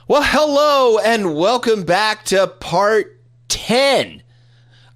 Well, hello and welcome back to part 10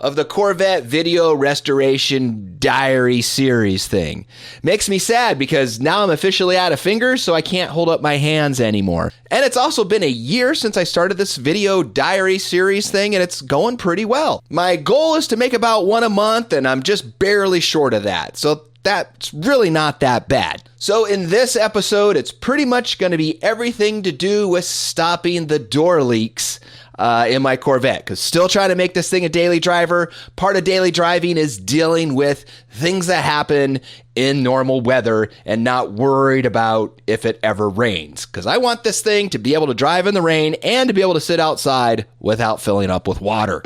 of the Corvette video restoration diary series thing. Makes me sad because now I'm officially out of fingers, so I can't hold up my hands anymore. And it's also been a year since I started this video diary series thing, and it's going pretty well. My goal is to make about one a month, and I'm just barely short of that. So that's really not that bad. So in this episode, it's pretty much going to be everything to do with stopping the door leaks in my Corvette, because still trying to make this thing a daily driver. Part of daily driving is dealing with things that happen in normal weather and not worried about if it ever rains, because I want this thing to be able to drive in the rain and to be able to sit outside without filling up with water.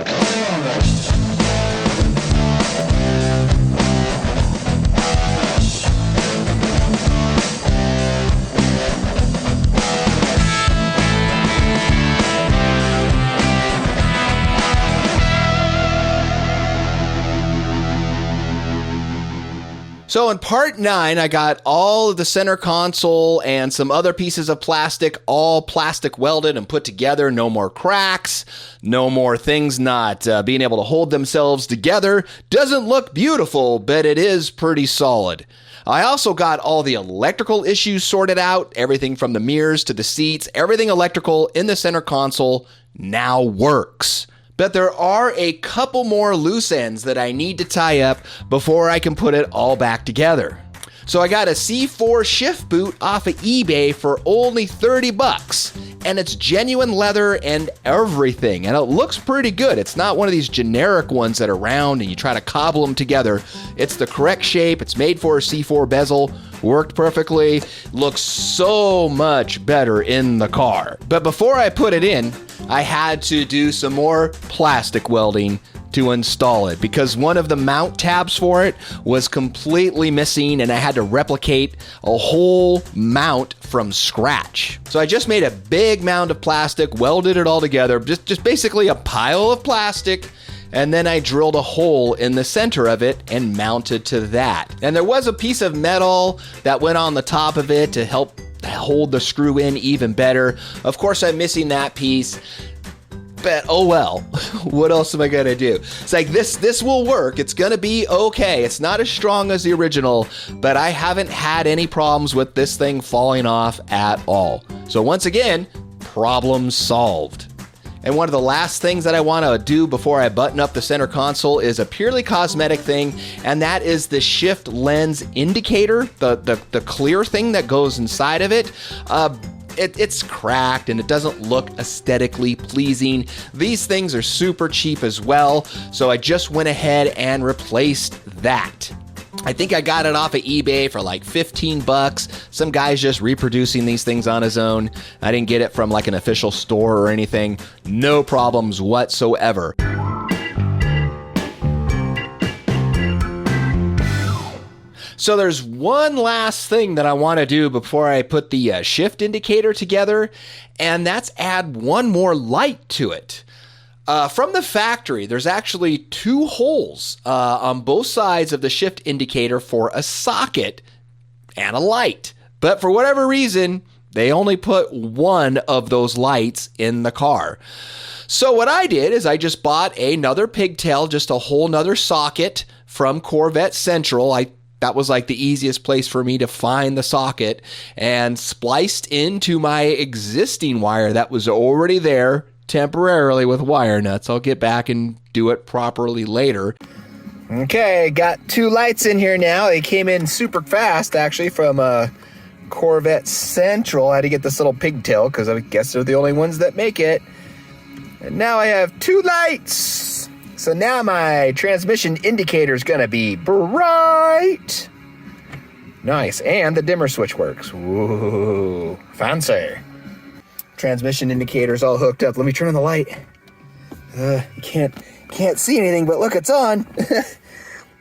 So in part 9, I got all of the center console and some other pieces of plastic, all plastic welded and put together. No more cracks, no more things not being able to hold themselves together. Doesn't look beautiful, but it is pretty solid. I also got all the electrical issues sorted out, everything from the mirrors to the seats, everything electrical in the center console now works. But there are a couple more loose ends that I need to tie up before I can put it all back together. So I got a C4 shift boot off of eBay for only $30, and it's genuine leather and everything, and it looks pretty good. It's not one of these generic ones that are round and you try to cobble them together. It's the correct shape. It's made for a C4 bezel. Worked perfectly. Looks so much better in the car. But before I put it in, I had to do some more plastic welding to install it, because one of the mount tabs for it was completely missing and I had to replicate a whole mount from scratch. So I just made a big mound of plastic, welded it all together, just basically a pile of plastic, and then I drilled a hole in the center of it and mounted to that. And there was a piece of metal that went on the top of it to help hold the screw in even better. Of course, I'm missing that piece. But oh well, what else am I gonna do? It's like this will work. It's gonna be okay. It's not as strong as the original, but I haven't had any problems with this thing falling off at all. So once again, problem solved. And one of the last things that I want to do before I button up the center console is a purely cosmetic thing, and that is the shift lens indicator, the clear thing that goes inside of it. It's cracked and it doesn't look aesthetically pleasing. These things are super cheap as well, so I just went ahead and replaced that. I think I got it off of eBay for like $15. Some guy's just reproducing these things on his own. I didn't get it from like an official store or anything. No problems whatsoever. So there's one last thing that I want to do before I put the shift indicator together, and that's add one more light to it. From the factory, there's actually 2 holes on both sides of the shift indicator for a socket and a light. But for whatever reason, they only put one of those lights in the car. So what I did is I just bought another pigtail, just a whole nother socket from Corvette Central. That was like the easiest place for me to find the socket, and spliced into my existing wire that was already there temporarily with wire nuts. I'll get back and do it properly later. Okay, got 2 lights in here now. They came in super fast, actually, from Corvette Central. I had to get this little pigtail because I guess they're the only ones that make it. And now I have 2 lights. So now my transmission indicator is going to be bright. Nice. And the dimmer switch works. Whoa, fancy. Transmission indicator's all hooked up. Let me turn on the light. You can't see anything, but look, it's on.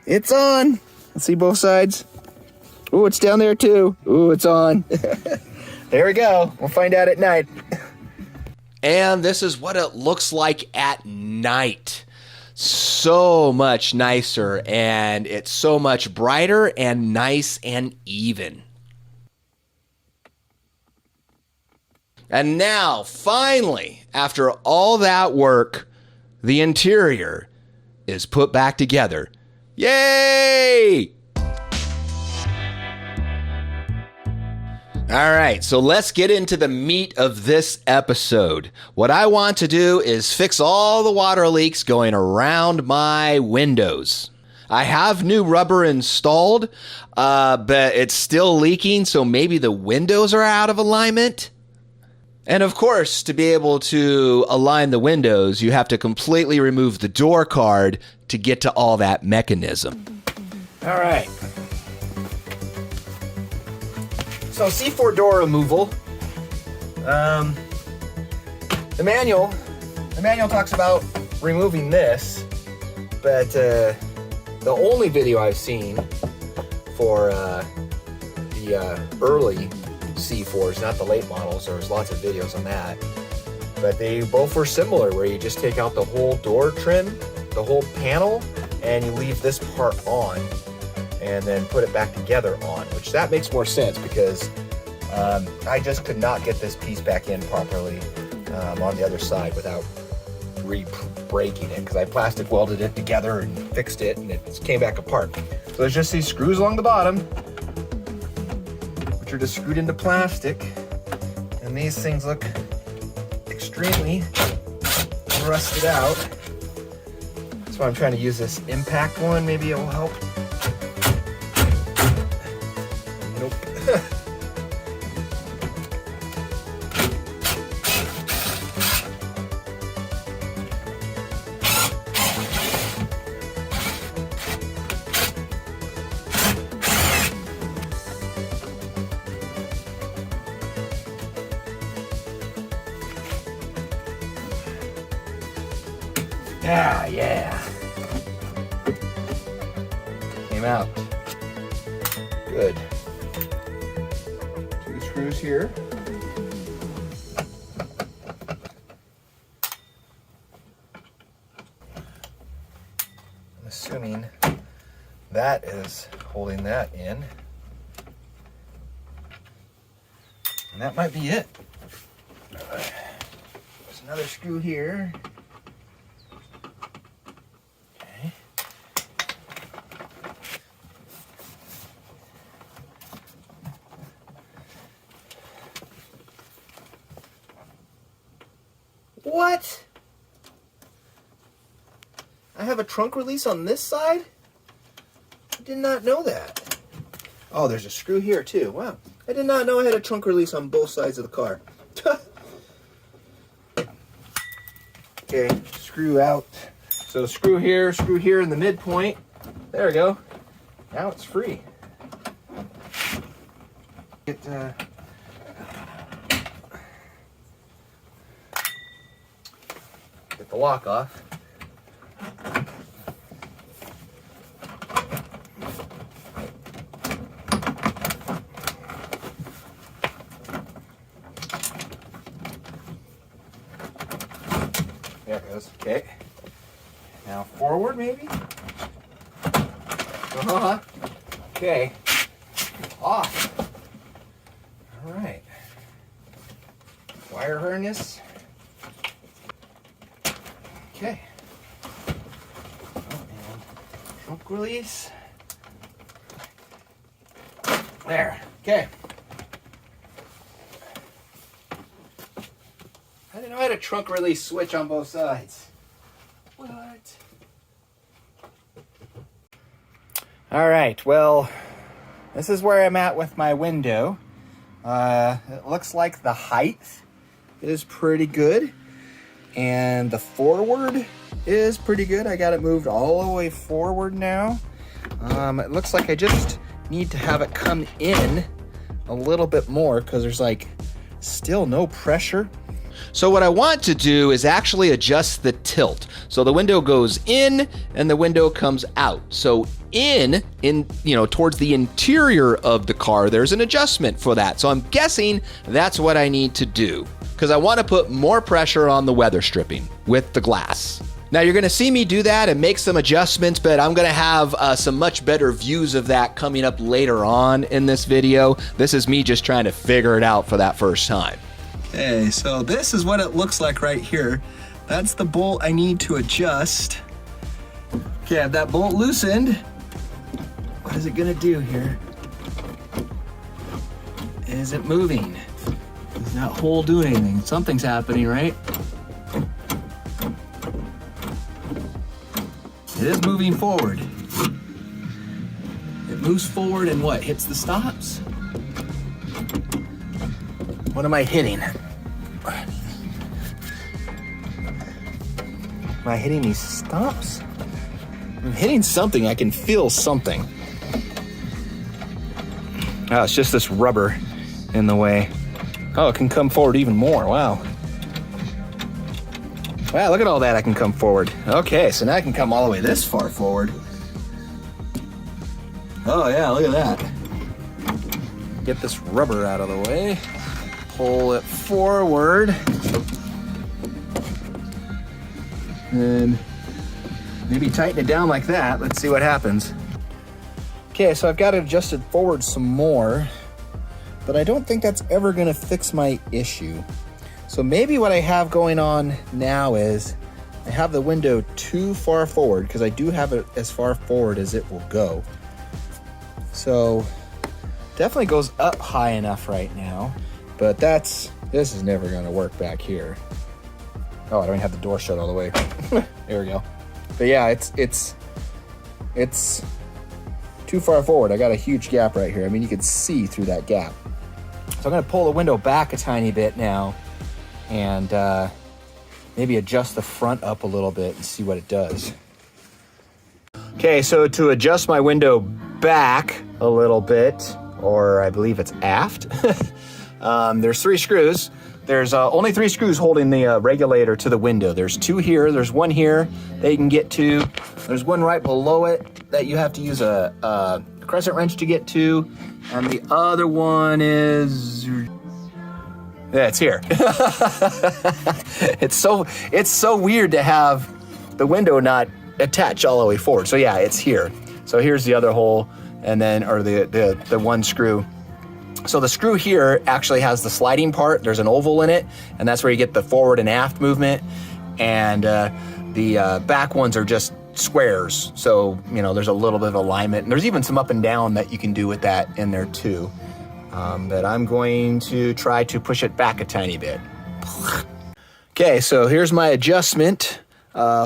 It's on. Let's see both sides. Ooh, it's down there too. Ooh, it's on. There we go. We'll find out at night. And this is what it looks like at night. So much nicer, and it's so much brighter and nice and even. And now, finally, after all that work, the interior is put back together. Yay! All right, so let's get into the meat of this episode. What I want to do is fix all the water leaks going around my windows. I have new rubber installed, but it's still leaking, so maybe the windows are out of alignment. And of course, to be able to align the windows, you have to completely remove the door card to get to all that mechanism. All right. So C4 door removal. The manual talks about removing this, but the only video I've seen for the early C4s, not the late models, there was lots of videos on that, but they both were similar, where you just take out the whole door trim, the whole panel, and you leave this part on, and then put it back together on, which that makes more sense because I just could not get this piece back in properly on the other side without re-breaking it, because I plastic welded it together and fixed it, and it came back apart. So there's just these screws along the bottom, which are just screwed into plastic, and these things look extremely rusted out. That's why I'm trying to use this impact one. Maybe it will help. Nope. Yeah. Came out. Good. 2 screws here. I'm assuming that is holding that in. And that might be it. There's another screw here. What? I have a trunk release on this side? I did not know that. Oh, there's a screw here too. Wow. I did not know I had a trunk release on both sides of the car. Okay, screw out. So screw here in the midpoint. There we go. Now it's free. Get the lock off. There it goes. Okay. Now forward, maybe? Okay. Off. All right. Wire harness. Okay. Oh, and trunk release. There. Okay. I didn't know I had a trunk release switch on both sides. What? All right. Well, this is where I'm at with my window. It looks like the height is pretty good. And the forward is pretty good. I got it moved all the way forward now. It looks like I just need to have it come in a little bit more because there's like still no pressure. So what I want to do is actually adjust the tilt. So the window goes in and the window comes out. So in towards the interior of the car, there's an adjustment for that. So I'm guessing that's what I need to do, because I want to put more pressure on the weather stripping with the glass. Now you're going to see me do that and make some adjustments, but I'm going to have some much better views of that coming up later on in this video. This is me just trying to figure it out for that first time. Okay, so this is what it looks like right here. That's the bolt I need to adjust. Okay, I have that bolt loosened. What is it gonna do here? Is it moving? Is that hole doing anything? Something's happening, right? It is moving forward. It moves forward and what? Hits the stops? What am I hitting? Am I hitting these stops? I'm hitting something. I can feel something. Oh, it's just this rubber in the way. Oh, it can come forward even more. Wow. Wow, look at all that. I can come forward. Okay, so now I can come all the way this far forward. Oh yeah, look at that. Get this rubber out of the way. Pull it forward. And maybe tighten it down like that. Let's see what happens. Okay, so I've got it adjusted forward some more, but I don't think that's ever gonna fix my issue. So maybe what I have going on now is I have the window too far forward, because I do have it as far forward as it will go. So definitely goes up high enough right now, but this is never gonna work back here. Oh, I don't even have the door shut all the way. There we go. But yeah, it's too far forward. I got a huge gap right here. I mean, you can see through that gap. So I'm gonna pull the window back a tiny bit now and maybe adjust the front up a little bit and see what it does. Okay, so to adjust my window back a little bit, or I believe it's aft, there's 3 screws. There's only 3 screws holding the regulator to the window. There's 2 here, there's 1 here that you can get to. There's 1 right below it that you have to use a crescent wrench to get to. And the other one is, yeah, it's here. It's so weird to have the window not attach all the way forward. So yeah, it's here. So here's the other hole, and then, or the 1 screw. So the screw here actually has the sliding part. There's an oval in it, and that's where you get the forward and aft movement. And the back ones are just squares. So, you know, there's a little bit of alignment, and there's even some up and down that you can do with that in there too. But I'm going to try to push it back a tiny bit. Okay, so here's my adjustment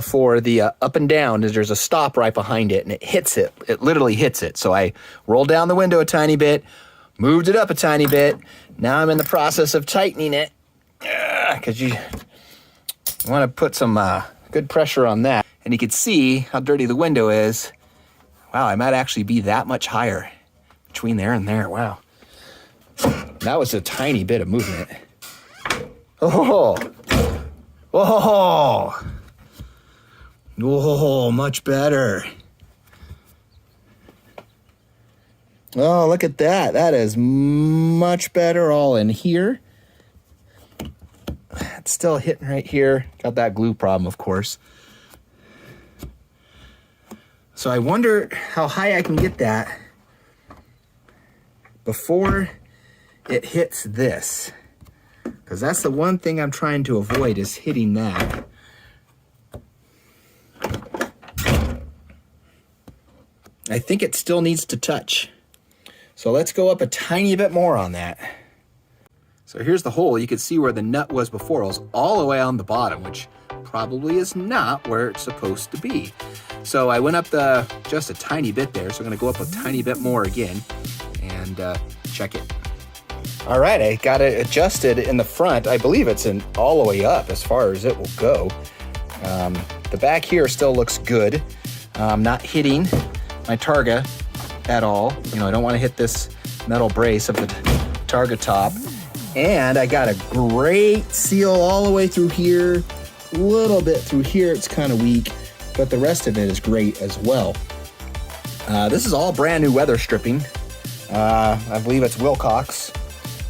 for the up and down. There's a stop right behind it, and it hits it. It literally hits it. So I rolled down the window a tiny bit, moved it up a tiny bit. Now I'm in the process of tightening it, because you want to put some good pressure on that. And you can see how dirty the window is. Wow, I might actually be that much higher between there and there. Wow. That was a tiny bit of movement. Oh, oh, oh, much better. Oh, look at that. That is much better all in here. It's still hitting right here. Got that glue problem, of course. So I wonder how high I can get that before it hits this. Because that's the one thing I'm trying to avoid, is hitting that. I think it still needs to touch. So let's go up a tiny bit more on that. So here's the hole. You can see where the nut was before. It was all the way on the bottom, which probably is not where it's supposed to be. So I went up just a tiny bit there. So I'm gonna go up a tiny bit more again and check it. All right, I got it adjusted in the front. I believe it's all the way up as far as it will go. The back here still looks good. I'm not hitting my Targa at all. You know, I don't want to hit this metal brace of the Targa top. And I got a great seal all the way through here. A little bit through here, it's kind of weak, but the rest of it is great as well. This is all brand new weather stripping. I believe it's Wilcox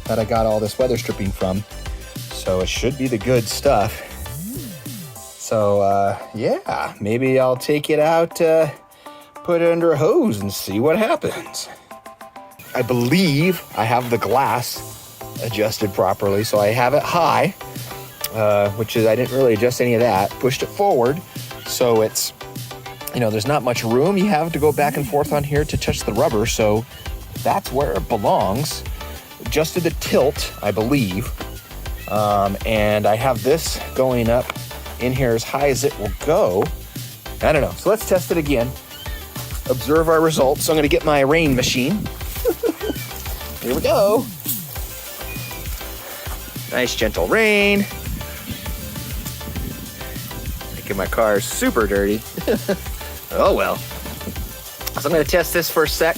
that I got all this weather stripping from. So it should be the good stuff. So yeah, maybe I'll take it out, put it under a hose and see what happens. I believe I have the glass adjusted properly. So I have it high, which is, I didn't really adjust any of that. Pushed it forward, so it's, you know, there's not much room. You have to go back and forth on here to touch the rubber, so that's where it belongs. Adjusted the tilt, I believe. And I have this going up in here as high as it will go. I don't know. So let's test it again. Observe our results. So I'm going to get my rain machine. Here we go. Nice gentle rain. Making my car super dirty. Oh well. So I'm going to test this for a sec.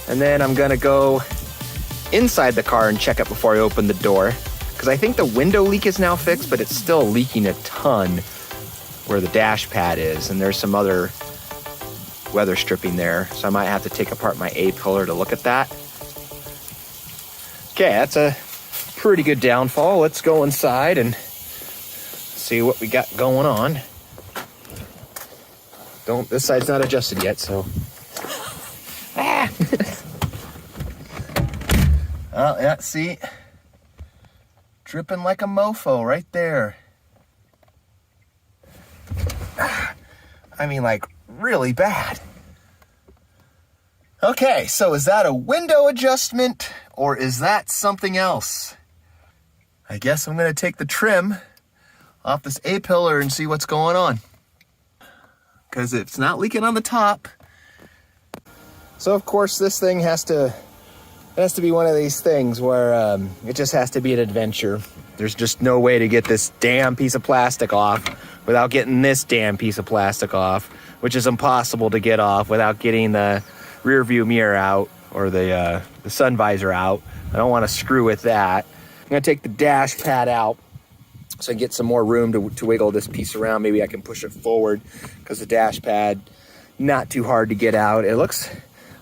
And then I'm going to go inside the car and check it before I open the door. Because I think the window leak is now fixed, but it's still leaking a ton where the dash pad is. And there's some other weather stripping there. So I might have to take apart my A-pillar to look at that. Okay, that's a pretty good downfall. Let's go inside and see what we got going on. This side's not adjusted yet, so. Ah! Oh, yeah, see? Dripping like a mofo right there. I mean, like, really bad. Okay, so is that a window adjustment or is that something else? I guess I'm gonna take the trim off this A-pillar and see what's going on. Because it's not leaking on the top. So of course this thing has to be one of these things where it just has to be an adventure. There's just no way to get this damn piece of plastic off without getting this damn piece of plastic off, which is impossible to get off without getting the rear view mirror out or the sun visor out. I don't want to screw with that. I'm gonna take the dash pad out so I can get some more room to wiggle this piece around. Maybe I can push it forward because the dash pad, not too hard to get out. It looks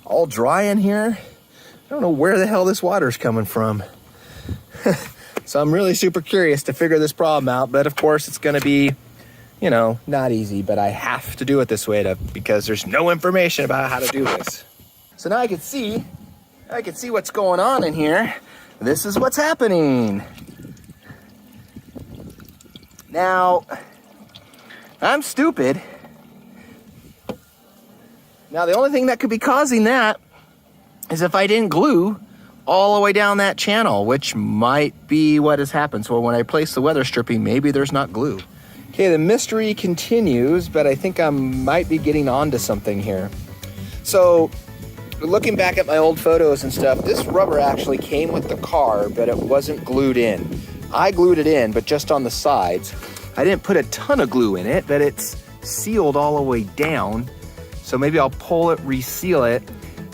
all dry in here. I don't know where the hell this water's coming from. So I'm really super curious to figure this problem out, but of course it's gonna be, you know, not easy, but I have to do it this way because there's no information about how to do this. So now I can see what's going on in here. This is what's happening. Now, I'm stupid. Now the only thing that could be causing that is if I didn't glue all the way down that channel, which might be what has happened. So when I place the weather stripping, maybe there's not glue. Okay, the mystery continues, but I think I might be getting onto something here. So looking back at my old photos and stuff, this rubber actually came with the car, but it wasn't glued in. I glued it in, but just on the sides. I didn't put a ton of glue in it, but it's sealed all the way down. So maybe I'll pull it, reseal it.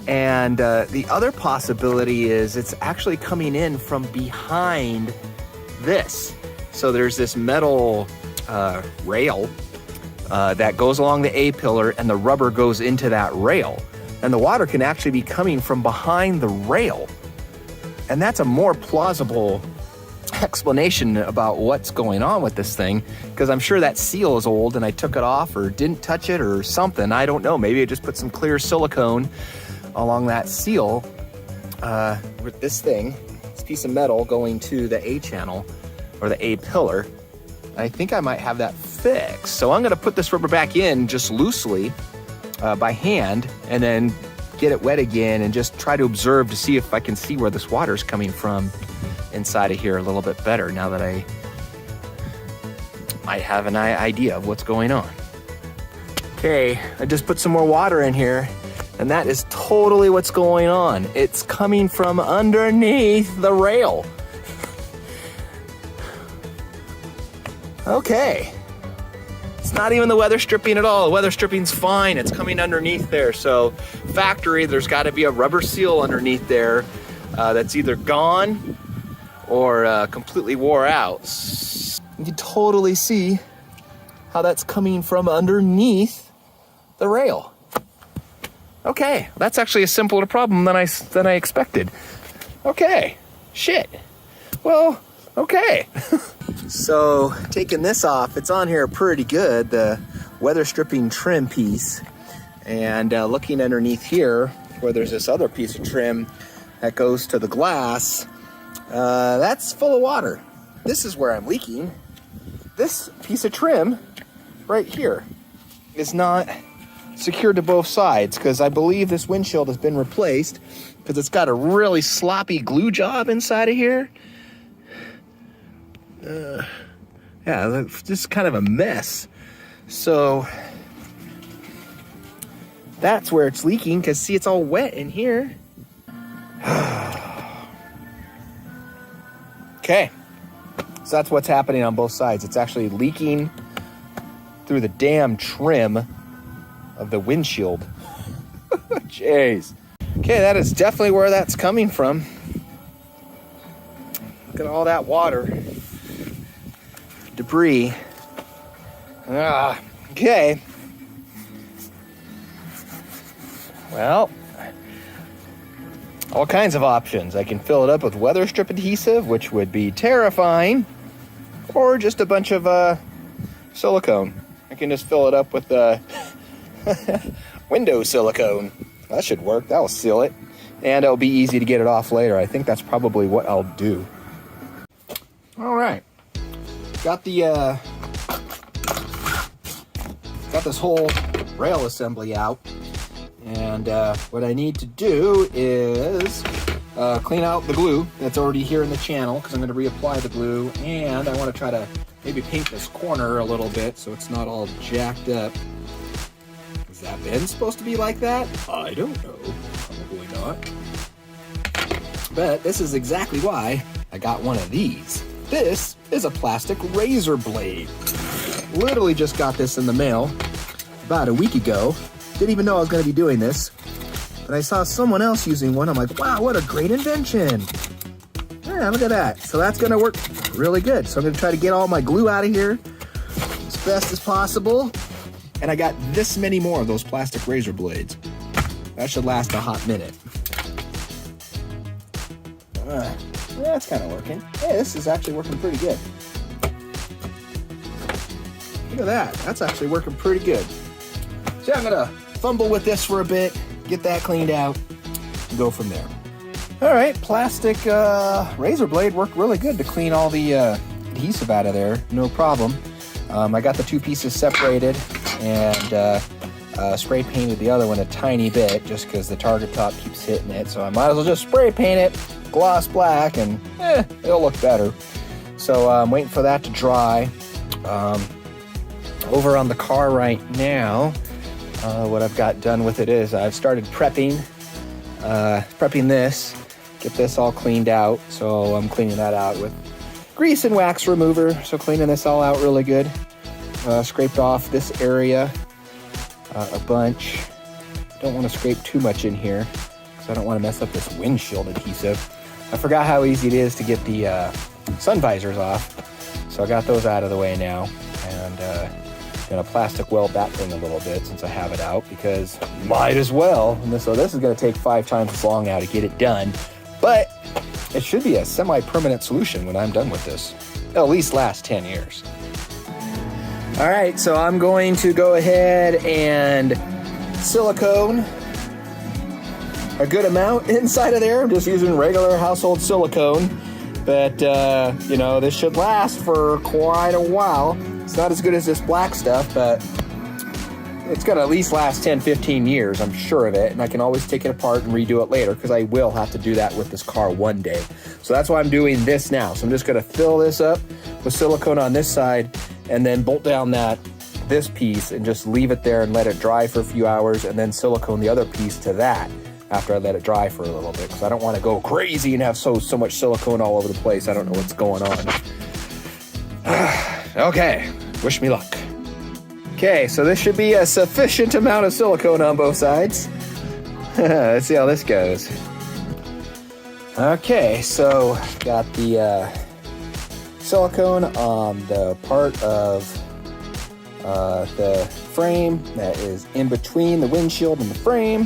And the other possibility is it's actually coming in from behind this. So there's this metal rail that goes along the A-pillar and the rubber goes into that rail. And the water can actually be coming from behind the rail. And that's a more plausible explanation about what's going on with this thing, because I'm sure that seal is old and I took it off or didn't touch it or something. I don't know. Maybe I just put some clear silicone along that seal with this thing, this piece of metal going to the A channel or the A pillar. I think I might have that fixed. So I'm gonna put this rubber back in just loosely by hand and then get it wet again and just try to observe to see if I can see where this water is coming from inside of here a little bit better now that I might have an idea of what's going on. Okay, I just put some more water in here. And that is totally what's going on. It's coming from underneath the rail. Okay. It's not even the weather stripping at all. The weather stripping's fine. It's coming underneath there. So factory, there's got to be a rubber seal underneath there that's either gone or completely wore out. You can totally see how that's coming from underneath the rail. Okay, that's actually a simpler problem than I expected. Okay, shit. Well, okay. So taking this off, it's on here pretty good, the weather stripping trim piece. And looking underneath here, where there's this other piece of trim that goes to the glass, That's full of water. This is where I'm leaking. This piece of trim right here is not secured to both sides because I believe this windshield has been replaced because it's got a really sloppy glue job inside of here. Yeah, it's just kind of a mess. So that's where it's leaking because see, it's all wet in here. Okay, so that's what's happening on both sides. It's actually leaking through the damn trim of the windshield. Jeez. Okay, that is definitely where that's coming from. Look at all that water. Debris. Okay. Well, all kinds of options. I can fill it up with weather strip adhesive, which would be terrifying, or just a bunch of silicone. I can just fill it up with window silicone. That should work. That'll seal it, and it'll be easy to get it off later. I think that's probably what I'll do. All right, got the got this whole rail assembly out. And what I need to do is clean out the glue that's already here in the channel because I'm going to reapply the glue, and I want to try to maybe paint this corner a little bit so it's not all jacked up. Has that been supposed to be like that? I don't know. Probably not. But this is exactly why I got one of these. This is a plastic razor blade. Literally just got this in the mail about a week ago. Didn't even know I was going to be doing this, but I saw someone else using one. I'm like, wow, what a great invention. Yeah, look at that. So that's going to work really good. So I'm going to try to get all my glue out of here as best as possible. And I got this many more of those plastic razor blades. That should last a hot minute. That's kind of working. Hey, this is actually working pretty good. Look at that. That's actually working pretty good. So I'm gonna fumble with this for a bit, get that cleaned out, and go from there. All right, plastic razor blade worked really good to clean all the adhesive out of there, no problem. I got the two pieces separated and spray painted the other one a tiny bit just because the Targa top keeps hitting it. So I might as well just spray paint it gloss black and it'll look better. So I'm waiting for that to dry. Over on the car right now, what I've got done with it is I've started prepping this, get this all cleaned out. So I'm cleaning that out with grease and wax remover. So cleaning this all out really good. Scraped off this area a bunch. Don't want to scrape too much in here because I don't want to mess up this windshield adhesive. I forgot how easy it is to get the sun visors off. So I got those out of the way now, and gonna plastic weld that thing a little bit since I have it out because might as well. And so this is gonna take 5 times as long now to get it done, but it should be a semi-permanent solution when I'm done with this. It'll at least last 10 years. All right, so I'm going to go ahead and silicone a good amount inside of there. I'm just using regular household silicone, but you know, this should last for quite a while. It's not as good as this black stuff, but it's gonna at least last 10-15 years, I'm sure of it, and I can always take it apart and redo it later because I will have to do that with this car one day. So that's why I'm doing this now. So I'm just gonna fill this up with silicone on this side and then bolt down this piece and just leave it there and let it dry for a few hours, and then silicone the other piece to that after I let it dry for a little bit because I don't want to go crazy and have so much silicone all over the place. I don't know what's going on. Okay, wish me luck. Okay, so this should be a sufficient amount of silicone on both sides. Let's see how this goes. Okay, so got the silicone on the part of the frame that is in between the windshield and the frame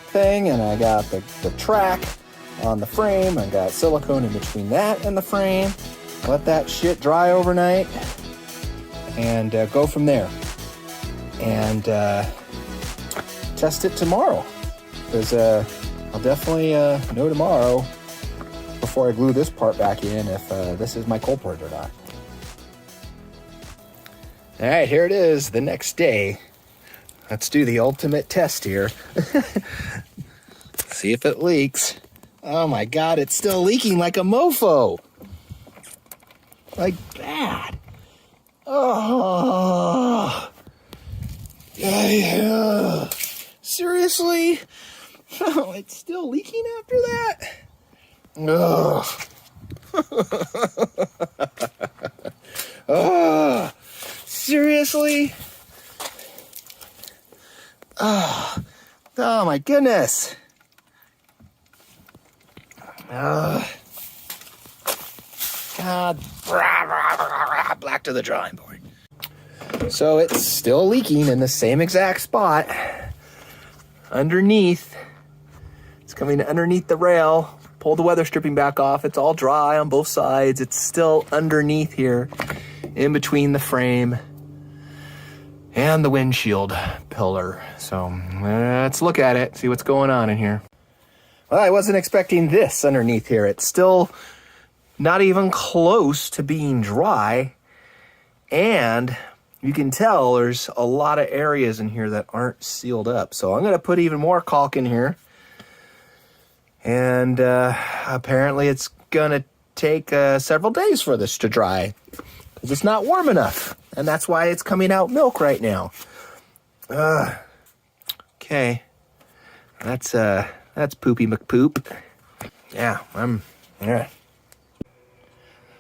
thing, and I got the track on the frame. I got silicone in between that and the frame. Let that shit dry overnight and go from there. And test it tomorrow because I'll definitely know tomorrow before I glue this part back in if this is my culprit or not. All right, here it is, the next day. Let's do the ultimate test here. See if it leaks. Oh my God, it's still leaking like a mofo. Like bad. Oh. Yeah. Seriously? Oh, it's still leaking after that? Ugh. Oh. Seriously? Oh my goodness. God. Back to the drawing board. So it's still leaking in the same exact spot. Underneath. It's coming underneath the rail. Pull the weather stripping back off. It's all dry on both sides. It's still underneath here, in between the frame and the windshield pillar. So let's look at it, see what's going on in here. Well, I wasn't expecting this underneath here. It's still not even close to being dry. And you can tell there's a lot of areas in here that aren't sealed up. So I'm going to put even more caulk in here. And apparently it's going to take several days for this to dry, because it's not warm enough. And that's why it's coming out milk right now. Okay. That's Poopy McPoop. Yeah.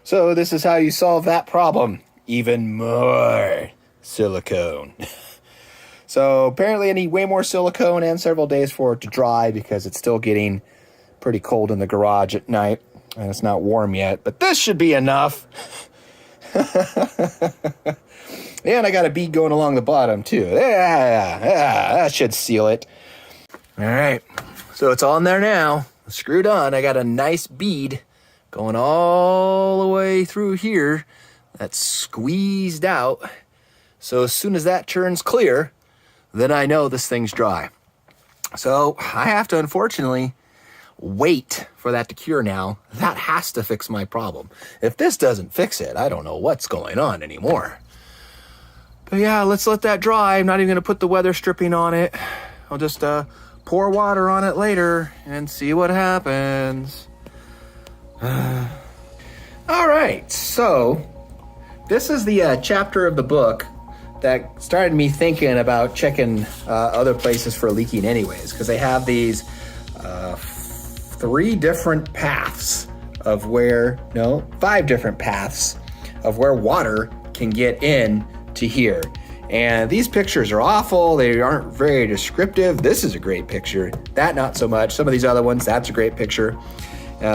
So this is how you solve that problem. Even more silicone. So apparently I need way more silicone and several days for it to dry, because it's still getting pretty cold in the garage at night and it's not warm yet, but this should be enough. And I got a bead going along the bottom too. Yeah, that should seal it. All right, so it's on there now, screwed on. I got a nice bead going all the way through here that's squeezed out. So as soon as that turns clear, then I know this thing's dry. So I have to, unfortunately, wait for that to cure now. That has to fix my problem. If this doesn't fix it, I don't know what's going on anymore. But yeah, let's let that dry. I'm not even going to put the weather stripping on it. I'll just pour water on it later and see what happens. All right, so this is the chapter of the book that started me thinking about checking other places for leaking anyways, because they have these 5 different paths of where water can get in to here. And these pictures are awful. They aren't very descriptive. This is a great picture. That not so much. Some of these other ones, that's a great picture.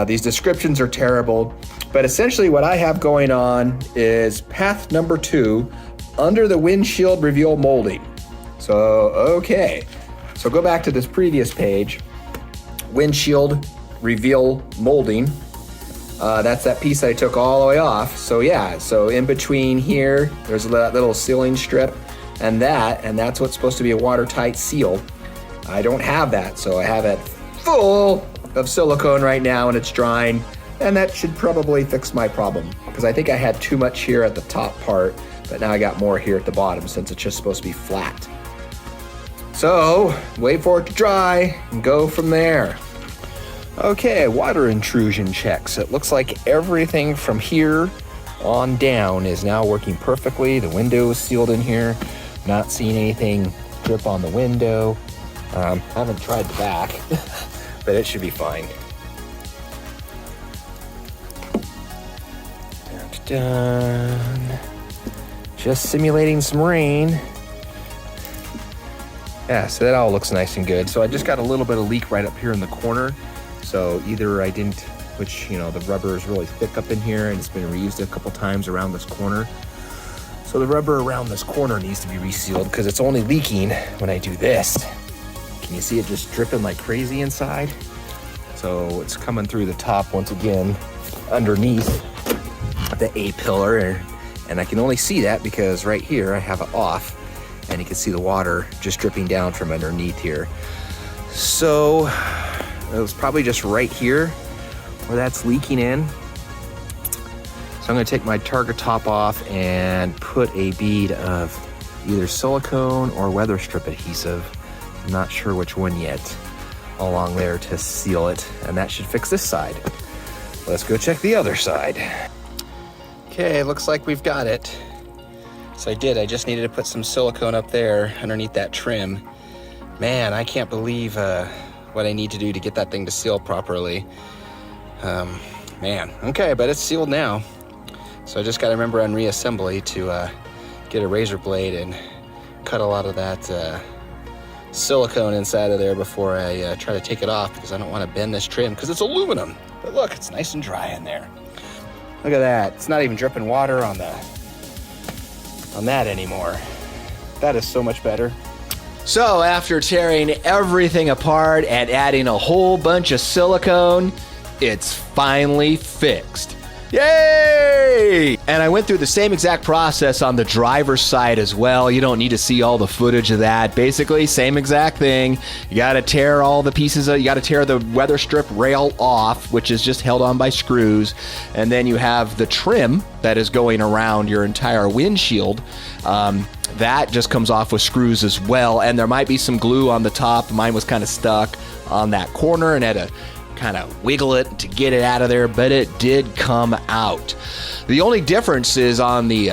These descriptions are terrible. But essentially what I have going on is path number 2, under the windshield reveal molding. So, okay. So go back to this previous page. Windshield reveal molding. That's that piece I took all the way off. So yeah, so in between here, there's that little sealing strip and that's what's supposed to be a watertight seal. I don't have that, so I have it full of silicone right now and it's drying, and that should probably fix my problem, because I think I had too much here at the top part, but now I got more here at the bottom since it's just supposed to be flat. So wait for it to dry and go from there. Okay, water intrusion checks. It looks like everything from here on down is now working perfectly. The window is sealed in here. Not seeing anything drip on the window. Haven't tried the back, but it should be fine. Done. Just simulating some rain. Yeah, so that all looks nice and good. So I just got a little bit of leak right up here in the corner. So either I didn't, which, you know, the rubber is really thick up in here and it's been reused a couple times around this corner. So the rubber around this corner needs to be resealed, because it's only leaking when I do this. Can you see it just dripping like crazy inside? So it's coming through the top once again, underneath the A-pillar. And I can only see that because right here I have it off and you can see the water just dripping down from underneath here. So it was probably just right here where that's leaking in. So I'm gonna take my Targa top off and put a bead of either silicone or weather strip adhesive, I'm not sure which one yet, along there to seal it, and that should fix this side. Let's go check the other side. Okay, looks like we've got it. So I just needed to put some silicone up there underneath that trim. Man, I can't believe what I need to do to get that thing to seal properly. Man, okay, but it's sealed now. So I just gotta remember on reassembly to get a razor blade and cut a lot of that silicone inside of there before I try to take it off, because I don't want to bend this trim because it's aluminum. But look, it's nice and dry in there. Look at that. It's not even dripping water on that anymore. That is so much better. So after tearing everything apart and adding a whole bunch of silicone, it's finally fixed. Yay! And I went through the same exact process on the driver's side as well. You don't need to see all the footage of that. Basically, same exact thing. You gotta tear all the pieces you gotta tear the weather strip rail off, which is just held on by screws. And then you have the trim that is going around your entire windshield. That just comes off with screws as well. And there might be some glue on the top. Mine was kind of stuck on that corner and had to kind of wiggle it to get it out of there, but it did come out. The only difference is on the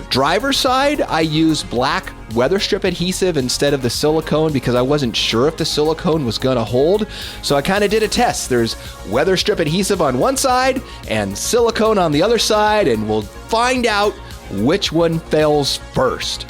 driver's side, I used black weather strip adhesive instead of the silicone because I wasn't sure if the silicone was gonna hold. So I kind of did a test. There's weather strip adhesive on one side and silicone on the other side, and we'll find out which one fails first.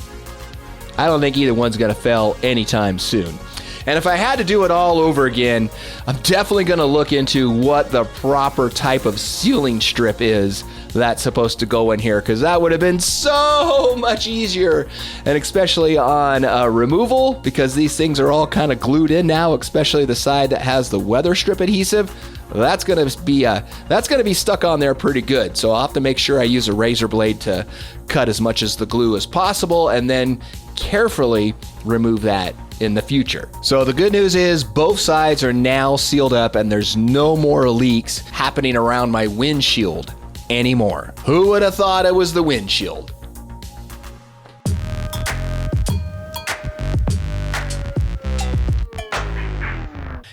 I don't think either one's gonna fail anytime soon. And if I had to do it all over again, I'm definitely going to look into what the proper type of sealing strip is that's supposed to go in here, because that would have been so much easier, and especially on removal, because these things are all kind of glued in now, especially the side that has the weather strip adhesive. That's gonna be stuck on there pretty good. So I'll have to make sure I use a razor blade to cut as much as the glue as possible, and then carefully remove that in the future. So the good news is both sides are now sealed up, and there's no more leaks happening around my windshield anymore. Who would have thought it was the windshield?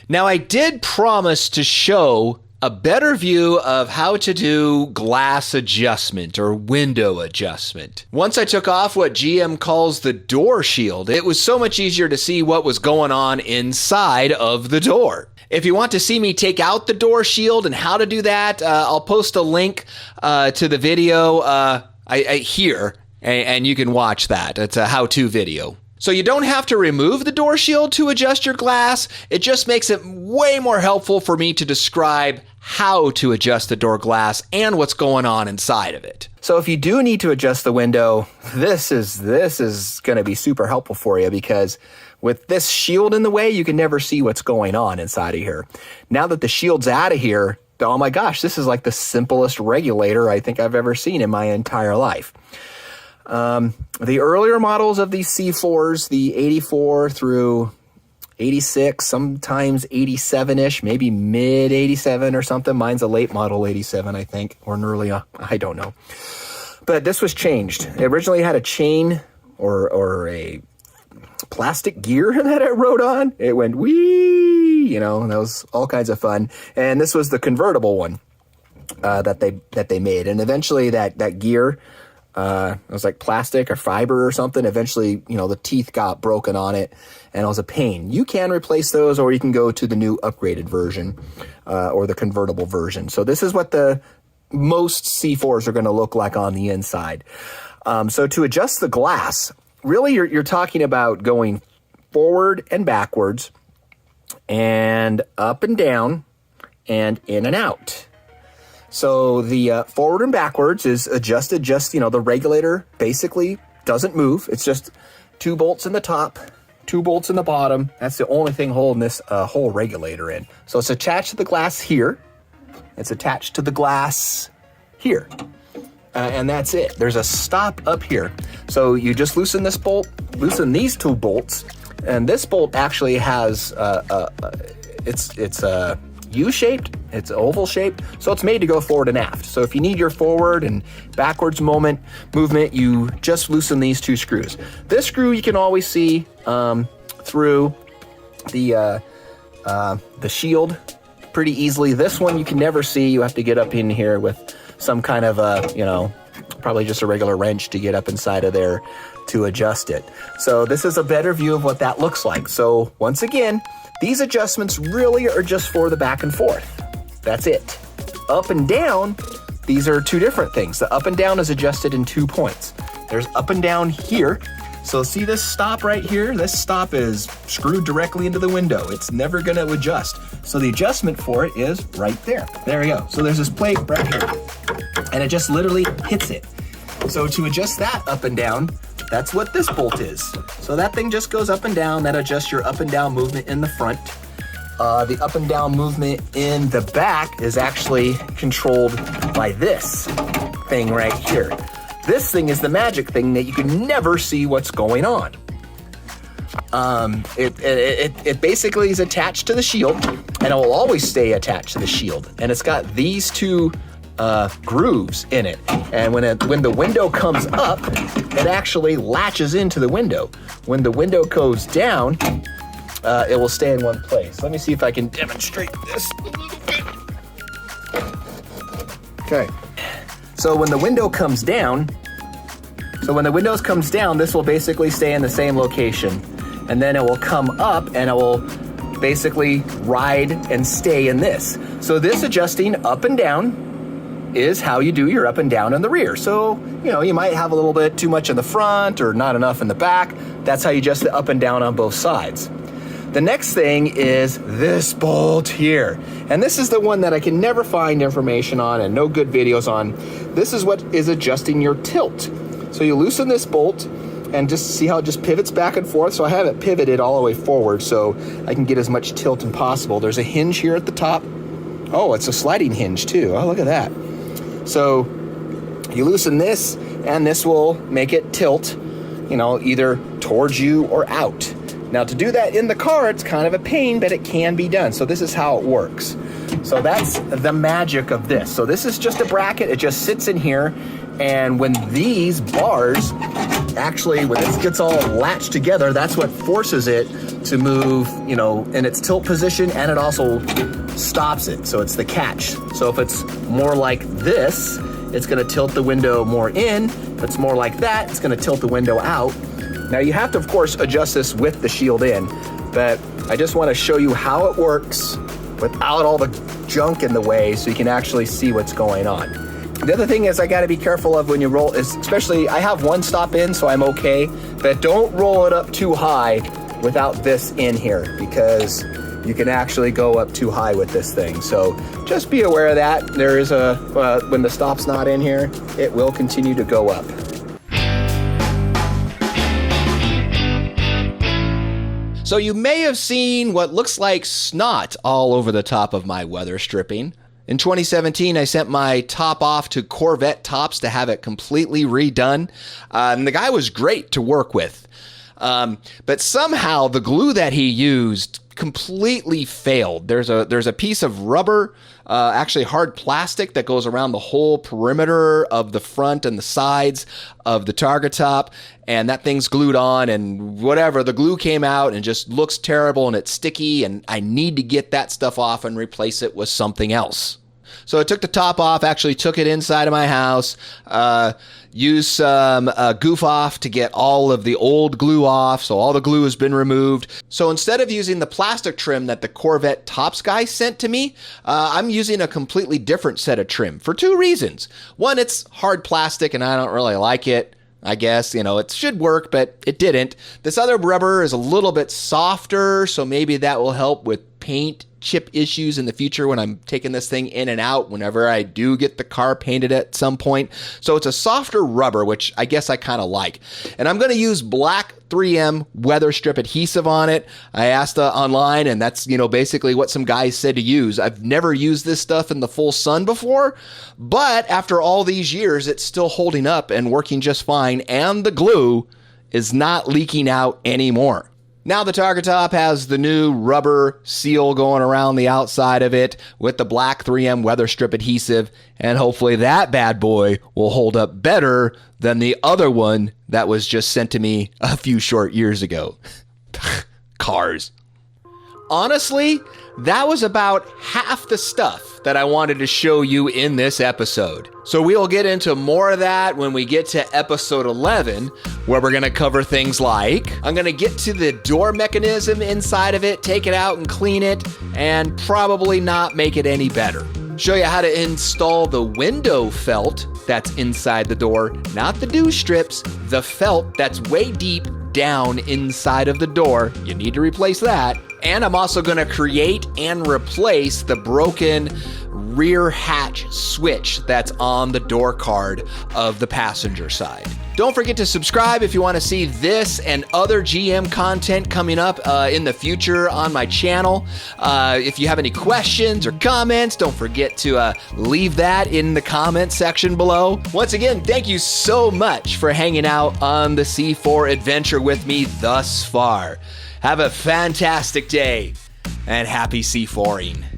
Now, I did promise to show a better view of how to do glass adjustment or window adjustment. Once I took off what GM calls the door shield, it was so much easier to see what was going on inside of the door. If you want to see me take out the door shield and how to do that, I'll post a link to the video here, and you can watch that. It's a how-to video. So you don't have to remove the door shield to adjust your glass. It just makes it way more helpful for me to describe how to adjust the door glass and what's going on inside of it. So if you do need to adjust the window, this is going to be super helpful for you, because with this shield in the way, you can never see what's going on inside of here. Now that the shield's out of here, oh my gosh, this is like the simplest regulator I think I've ever seen in my entire life. The earlier models of these C4s, the 84 through 86, sometimes 87-ish, maybe mid-87 or something. Mine's a late model 87, I think, or an early, I don't know. But this was changed. It originally had a chain or a plastic gear that it rode on. It went wee, you know, and that was all kinds of fun. And this was the convertible one that they made. And eventually that gear, it was like plastic or fiber or something. Eventually, you know, the teeth got broken on it, and it was a pain. You can replace those, or you can go to the new upgraded version or the convertible version. So this is what the most C4s are going to look like on the inside. So to adjust the glass, really you're talking about going forward and backwards and up and down and in and out. So the forward and backwards is adjusted, just, you know, the regulator basically doesn't move. It's just 2 bolts in the top, 2 bolts in the bottom. That's the only thing holding this whole regulator in. So it's attached to the glass here. It's attached to the glass here. And that's it. There's a stop up here. So you just loosen this bolt, loosen these 2 bolts, and this bolt actually has, it's U-shaped, it's oval shaped, so it's made to go forward and aft. So if you need your forward and backwards movement, you just loosen these 2 screws. This screw you can always see through the shield pretty easily. This one you can never see. You have to get up in here with some kind of probably just a regular wrench to get up inside of there to adjust it. So this is a better view of what that looks like. So once again, these adjustments really are just for the back and forth. That's it. Up and down, these are 2 different things. The up and down is adjusted in 2 points. There's up and down here. So see this stop right here? This stop is screwed directly into the window. It's never gonna adjust. So the adjustment for it is right there. There we go. So there's this plate right here, and it just literally hits it. So to adjust that up and down, that's what this bolt is. So that thing just goes up and down. That adjusts your up and down movement in the front. The up and down movement in the back is actually controlled by this thing right here. This thing is the magic thing that you can never see what's going on. It basically is attached to the shield, and it will always stay attached to the shield. And it's got these 2 grooves in it. And when the window comes up, it actually latches into the window. When the window goes down, it will stay in one place. Let me see if I can demonstrate this a little bit. Okay. So when the window comes down, this will basically stay in the same location. And then it will come up and it will basically ride and stay in this. So this adjusting up and down is how you do your up and down in the rear. So, you might have a little bit too much in the front or not enough in the back. That's how you adjust the up and down on both sides. The next thing is this bolt here. And this is the one that I can never find information on and no good videos on. This is what is adjusting your tilt. So you loosen this bolt and just see how it just pivots back and forth. So I have it pivoted all the way forward so I can get as much tilt as possible. There's a hinge here at the top. Oh, it's a sliding hinge too. Oh, look at that. So you loosen this and this will make it tilt, either towards you or out. Now to do that in the car, it's kind of a pain, but it can be done. So this is how it works. So that's the magic of this. So this is just a bracket. It just sits in here. And when these bars, actually, when this gets all latched together, that's what forces it to move, in its tilt position, and it also stops it. So it's the catch. So if it's more like this, it's gonna tilt the window more in. If it's more like that, it's gonna tilt the window out. Now you have to, of course, adjust this with the shield in, but I just wanna show you how it works without all the junk in the way so you can actually see what's going on. The other thing is I gotta be careful of when you roll is, especially I have one stop in, so I'm okay, but don't roll it up too high without this in here because you can actually go up too high with this thing. So just be aware of that. There is when the stop's not in here, it will continue to go up. So you may have seen what looks like snot all over the top of my weather stripping. In 2017, I sent my top off to Corvette Tops to have it completely redone. And the guy was great to work with. But somehow the glue that he used completely failed. There's a piece of rubber, actually hard plastic, that goes around the whole perimeter of the front and the sides of the Targa top, and that thing's glued on, and whatever, the glue came out and just looks terrible and it's sticky, and I need to get that stuff off and replace it with something else. So I took the top off, actually took it inside of my house, used some goof off to get all of the old glue off, so all the glue has been removed. So instead of using the plastic trim that the Corvette Tops guy sent to me, I'm using a completely different set of trim for two reasons. One, it's hard plastic and I don't really like it. I guess, it should work, but it didn't. This other rubber is a little bit softer, so maybe that will help with paint chip issues in the future when I'm taking this thing in and out whenever I do get the car painted at some point. So it's a softer rubber, which I guess I kind of like. And I'm going to use black 3M weather strip adhesive on it. I asked online, and that's, basically what some guys said to use. I've never used this stuff in the full sun before, but after all these years, it's still holding up and working just fine, and the glue is not leaking out anymore. Now the Targa top has the new rubber seal going around the outside of it with the black 3M weather strip adhesive, and hopefully that bad boy will hold up better than the other one that was just sent to me a few short years ago. Cars. Honestly, that was about half the stuff that I wanted to show you in this episode. So we'll get into more of that when we get to episode 11, where we're going to cover things like, I'm going to get to the door mechanism inside of it, take it out and clean it, and probably not make it any better. Show you how to install the window felt that's inside the door, not the dew strips, the felt that's way deep down inside of the door. You need to replace that. And I'm also going to create and replace the broken rear hatch switch that's on the door card of the passenger side. Don't forget to subscribe if you want to see this and other GM content coming up in the future on my channel. If you have any questions or comments, don't forget to leave that in the comment section below. Once again, thank you so much for hanging out on the C4 adventure with me thus far. Have a fantastic day and happy C4ing.